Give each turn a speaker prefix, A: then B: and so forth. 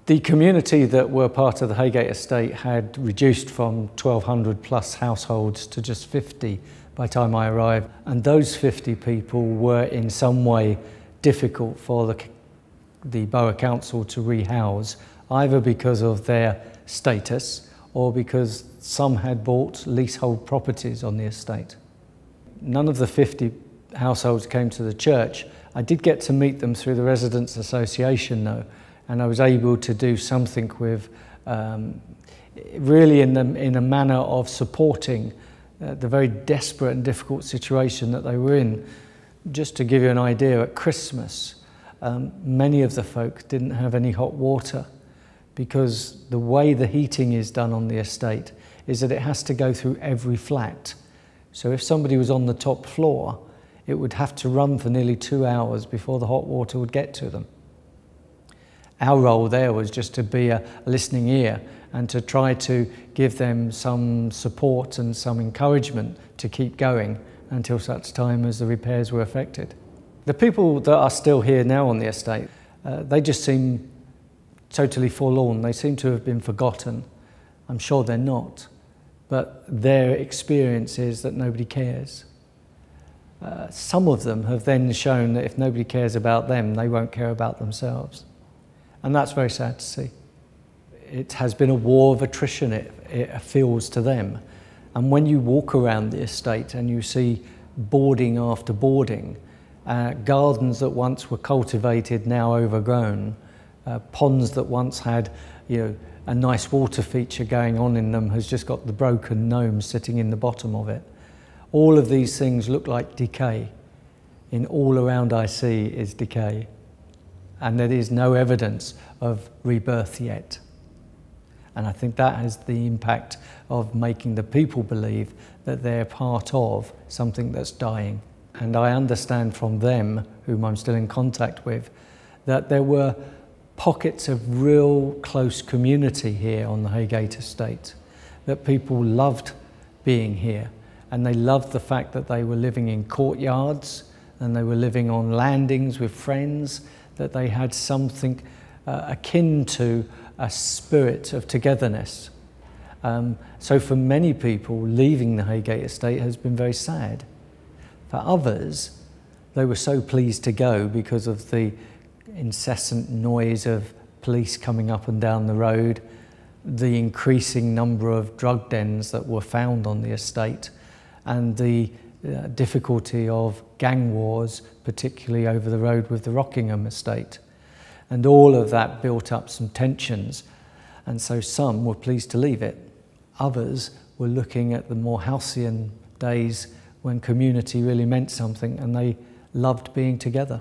A: The community that were part of the Heygate estate had reduced from 1,200 plus households to just 50 by the time I arrived, and those 50 people were in some way difficult for the Borough Council to rehouse, either because of their status or because some had bought leasehold properties on the estate. None of the 50 households came to the church. I did get to meet them through the Residents' Association though, and I was able to do something with, really in a manner of supporting the very desperate and difficult situation that they were in. Just to give you an idea, at Christmas, many of the folk didn't have any hot water because the way the heating is done on the estate is that it has to go through every flat. So if somebody was on the top floor, it would have to run for nearly 2 hours before the hot water would get to them. Our role there was just to be a listening ear and to try to give them some support and some encouragement to keep going until such time as the repairs were effected. The people that are still here now on the estate, they just seem totally forlorn. They seem to have been forgotten. I'm sure they're not, but their experience is that nobody cares. Some of them have then shown that if nobody cares about them, they won't care about themselves. And that's very sad to see. It has been a war of attrition, it feels to them. And when you walk around the estate and you see boarding after boarding, gardens that once were cultivated, now overgrown, ponds that once had, a nice water feature going on in them has just got the broken gnome sitting in the bottom of it. All of these things look like decay. In all around I see is decay. And there is no evidence of rebirth yet. And I think that has the impact of making the people believe that they're part of something that's dying. And I understand from them, whom I'm still in contact with, that there were pockets of real close community here on the Heygate estate, that people loved being here, and they loved the fact that they were living in courtyards and they were living on landings with friends, that they had something akin to a spirit of togetherness. So for many people, leaving the Heygate estate has been very sad. For others, they were so pleased to go because of the incessant noise of police coming up and down the road, the increasing number of drug dens that were found on the estate, and the difficulty of gang wars, particularly over the road with the Rockingham estate. And all of that built up some tensions, and so some were pleased to leave it. Others were looking at the more halcyon days when community really meant something and they loved being together.